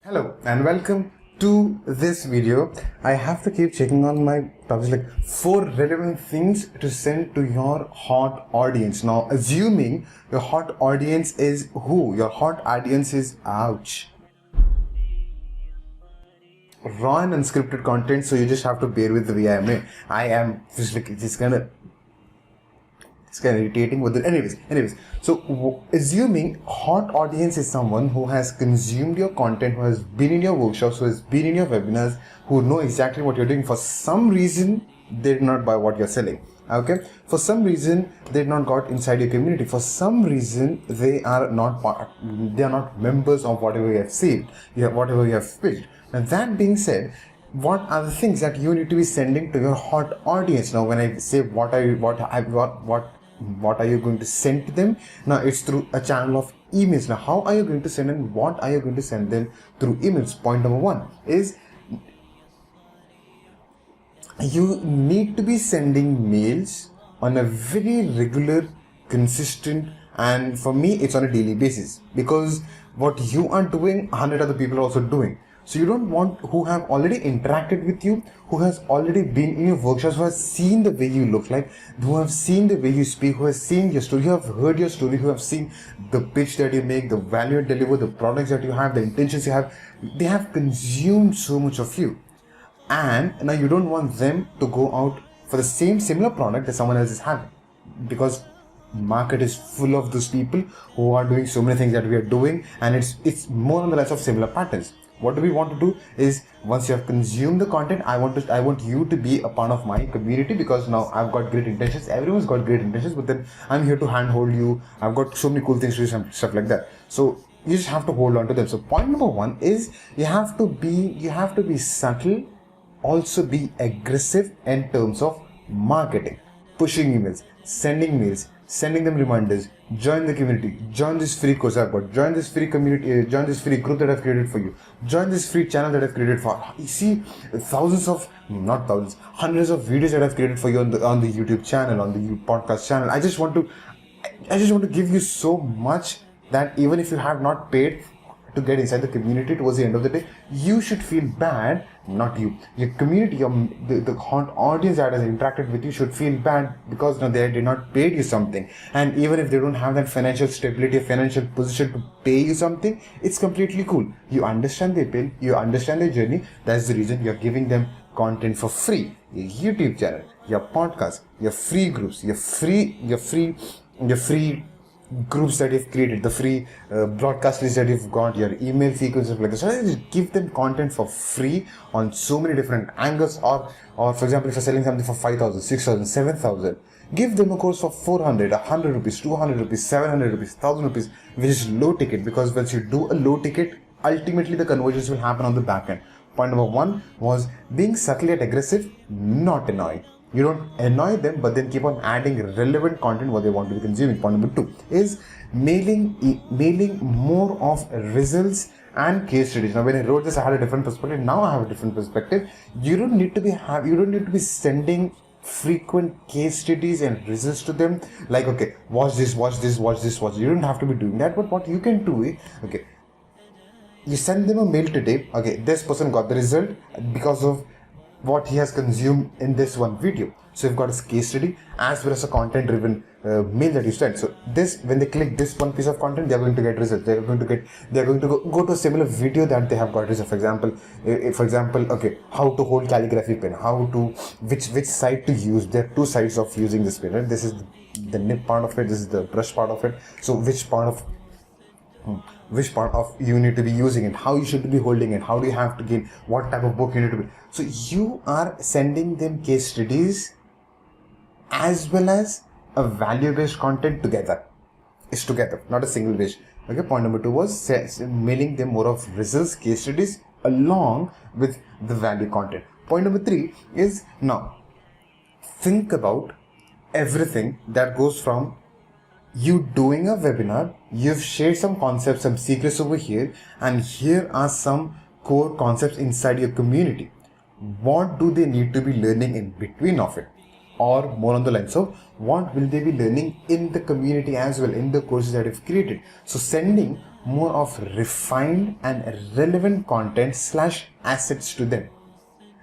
Hello and welcome to this video. I have to keep checking on my topics like 4 relevant things to send to your hot audience. Now, assuming your hot audience is who? Your hot audience is ouch. Raw and unscripted content, so you just have to bear with the way I am just like it's kind of irritating with it. Anyways, so assuming hot audience is someone who has consumed your content, who has been in your workshops, who has been in your webinars, who know exactly what you're doing. For some reason they did not buy what you're selling. Okay, for some reason they did not got inside your community. For some reason they are not members of whatever you have said, whatever you have pitched. Now that being said, what are the things that you need to be sending to your hot audience? Now when I say what are you going to send to them? Now it's through a channel of emails. Now how are you going to send and what are you going to send them through emails? Point number 1 is you need to be sending mails on a very regular, consistent, and for me it's on a daily basis, because what you are doing 100 other people are also doing. So you don't want who have already interacted with you, who has already been in your workshops, who has seen the way you look like, who have seen the way you speak, who has seen your story, who have heard your story, who have seen the pitch that you make, the value you deliver, the products that you have, the intentions you have. They have consumed so much of you. And now you don't want them to go out for the similar product that someone else is having, because market is full of those people who are doing so many things that we are doing, and it's more on the lines of similar patterns. What do we want to do is, once you have consumed the content, I want you to be a part of my community, because now I've got great intentions. Everyone's got great intentions, but then I'm here to handhold you. I've got so many cool things to do, some stuff like that. So you just have to hold on to them. So point number 1 is you have to be subtle, also be aggressive in terms of marketing, pushing emails, sending mails, sending them reminders, join the community, join this free course I've got, join this free community, join this free group that I've created for you, join this free channel that I've created for you. See, hundreds of videos that I've created for you on the YouTube channel, on the podcast channel. I just want to give you so much that even if you have not paid to get inside the community, towards the end of the day, you should feel bad. Not you, your community, the hot audience that has interacted with you should feel bad, because now they did not pay you something. And even if they don't have that financial stability, financial position to pay you something, it's completely cool. You understand their pain, you understand their journey. That's the reason you're giving them content for free. Your YouTube channel, your podcast, your free groups, your free groups that you've created, the free broadcast list that you've got, your email sequences like this. So just give them content for free on so many different angles. Or for example, if you're selling something for 5,000, 6,000, 7,000, give them a course for 400, 100 rupees, 200 rupees, 700 rupees, 1,000 rupees, which is low ticket, because once you do a low ticket, ultimately the conversions will happen on the back end. Point number 1 was being subtle yet aggressive, not annoying. You don't annoy them, but then keep on adding relevant content what they want to be consuming. Point number 2 is mailing more of results and case studies. Now when I wrote this, I had a different perspective. Now I have a different perspective. You don't need to be sending frequent case studies and results to them, like, okay, watch this. You don't have to be doing that. But what you can do is, okay, you send them a mail today. Okay, this person got the result because of what he has consumed in this one video. So you've got a case study as well as a content driven mail that you send. So this, when they click this one piece of content, they are going to get results. They are going to go to a similar video that they have got results. For example, okay, how to hold calligraphy pen, which side to use. There are 2 sides of using this pen, right? This is the nib part of it, this is the brush part of it. So which part of you need to be using it, how you should be holding it, how do you have to gain, what type of book you need to be. So you are sending them case studies as well as a value based content together. It's together, not a single based. Okay, point number 2 was mailing them more of results, case studies along with the value content. Point number 3 is, now think about everything that goes from you doing a webinar, you've shared some concepts, some secrets over here, and here are some core concepts inside your community. What do they need to be learning in between of it? Or more on the lines of what will they be learning in the community as well, in the courses that you've created. So sending more of refined and relevant content slash assets to them.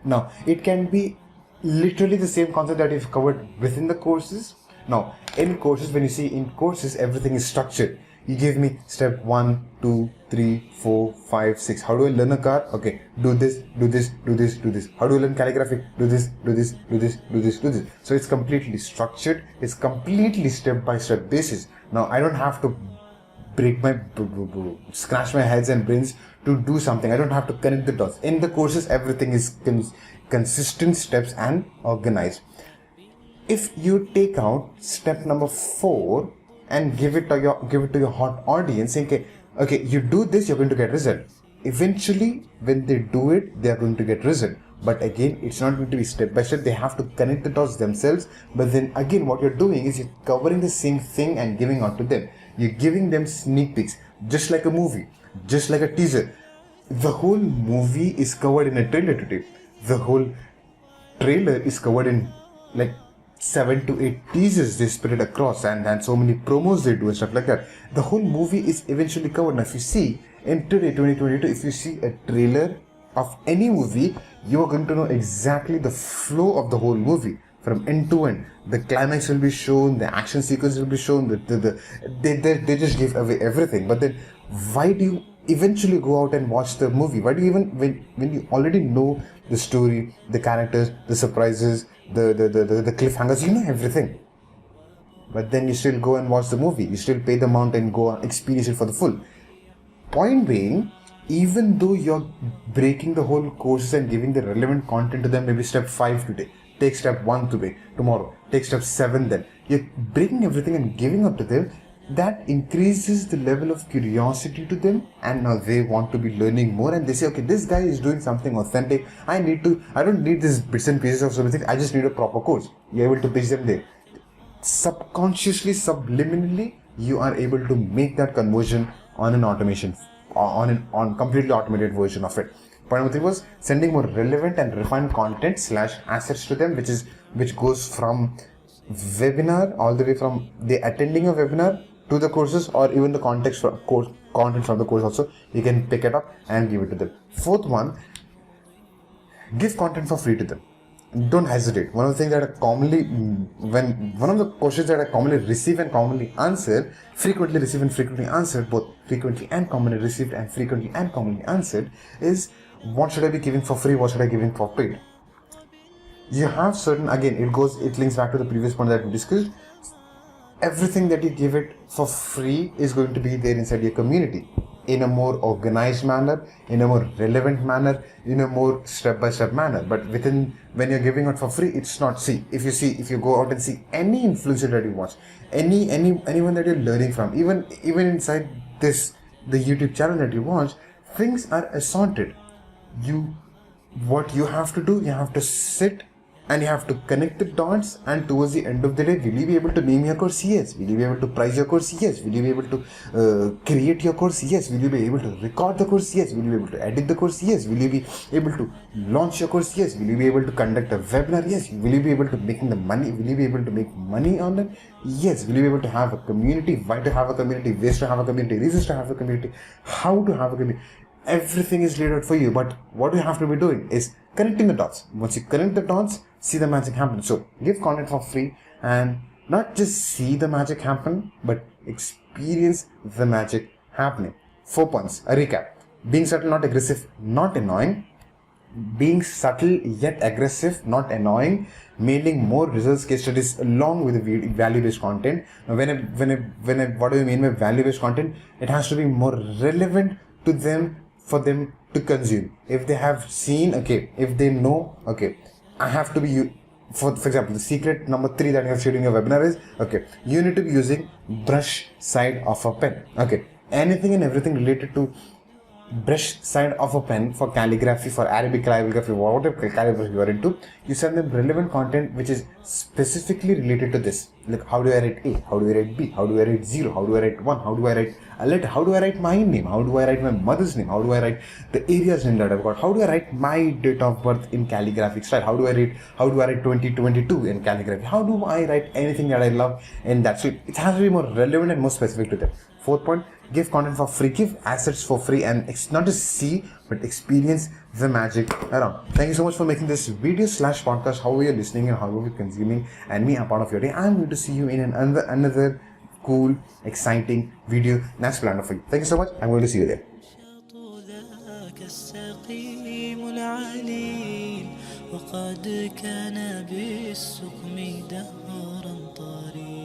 Now, it can be literally the same concept that you've covered within the courses. Now, in courses, when you see in courses, everything is structured. You give me step 1, 2, 3, 4, 5, 6. How do I learn a car? Okay, do this, do this, do this, do this. How do I learn calligraphy? Do this, do this, do this, do this, do this. So it's completely structured. It's completely step-by-step basis. Now, I don't have to scratch my heads and brains to do something. I don't have to connect the dots. In the courses, everything is consistent steps and organized. If you take out step number 4 and give it to your hot audience, saying, okay, you do this, you're going to get result. Eventually, when they do it, they are going to get result. But again, it's not going to be step by step. They have to connect the dots themselves. But then again, what you're doing is you're covering the same thing and giving out to them. You're giving them sneak peeks, just like a movie, just like a teaser. The whole movie is covered in a trailer today. The whole trailer is covered in like 7 to 8 teasers they spread across, and so many promos they do and stuff like that. The whole movie is eventually covered. Now, if you see in today 2022, if you see a trailer of any movie, you are going to know exactly the flow of the whole movie from end to end. The climax will be shown, the action sequence will be shown, they just give away everything. But then why do you eventually go out and watch the movie? Why do you even, when you already know the story, the characters, the surprises, the cliffhangers, you know everything, but then you still go and watch the movie, you still pay the amount and go and experience it for the full. Point being, even though you're breaking the whole courses and giving the relevant content to them, maybe step 5 today, take step 1 today, tomorrow, take step 7 then, you're breaking everything and giving up to them. That increases the level of curiosity to them, and now they want to be learning more, and they say, okay, this guy is doing something authentic. I don't need these bits and pieces of something. I just need a proper course. You're able to pitch them there. Subconsciously, subliminally, you are able to make that conversion on an automation, on completely automated version of it. Point number 3 was sending more relevant and refined content slash assets to them, which goes from webinar, all the way from the attending a webinar to the courses, or even the context for content from the course also. You can pick it up and give it to them. 4th one, give content for free to them. Don't hesitate. One of the things that I commonly, one of the questions that I commonly receive and commonly answer, frequently received and frequently answered, both frequently and commonly received and frequently and commonly answered, is what should I be giving for free, what should I be giving for paid? You have certain, again, it links back to the previous point that we discussed. Everything that you give it for free is going to be there inside your community in a more organized manner, in a more relevant manner, in a more step-by-step manner. But when you're giving it for free, it's not. See, if you go out and see any influencer that you watch, anyone that you're learning from, even inside the YouTube channel that you watch, things are assorted. What you have to do, you have to sit and you have to connect the dots, and towards the end of the day, will you be able to name your course? Yes. Will you be able to price your course? Yes. Will you be able to create your course? Yes. Will you be able to record the course? Yes. Will you be able to edit the course? Yes. Will you be able to launch your course? Yes. Will you be able to conduct a webinar? Yes. Will you be able to making the money? Will you be able to make money on it? Yes. Will you be able to have a community? Why to have a community? Ways to have a community? Reasons to have a community? How to have a community? Everything is laid out for you, but what you have to be doing is connecting the dots. Once you connect the dots, see the magic happen. So give content for free, and not just see the magic happen, but experience the magic happening. 4 points, a recap. Being subtle, not aggressive, not annoying. Being subtle yet aggressive, not annoying. Mailing more results, case studies along with the value-based content. Now, what do you mean by value-based content? It has to be more relevant to them, for them to consume. If they have seen, okay, if they know, okay, I have to be, for example, the secret number 3 that I have shared in your webinar is, okay, you need to be using brush side of a pen. Okay, anything and everything related to brush side of a pen for calligraphy, for Arabic calligraphy, whatever calligraphy you are into, you send them relevant content which is specifically related to this. Like, how do I write A? How do I write B? How do I write 0? How do I write 1? How do I write a letter? How do I write my name? How do I write my mother's name? How do I write the area's name that I've got? How do I write my date of birth in calligraphic style? How do I write 2022 in calligraphy? How do I write anything that I love in that? So it has to be more relevant and more specific to them. 4th point, Give content for free, give assets for free, and not just see but experience the magic around. Thank you so much for making this video slash podcast, however you're listening and however you're consuming, and me a part of your day. I'm going to see you in another cool, exciting video that's planned for you. Thank you so much. I'm going to see you there. وقد كان بالسقم دهرا طريقا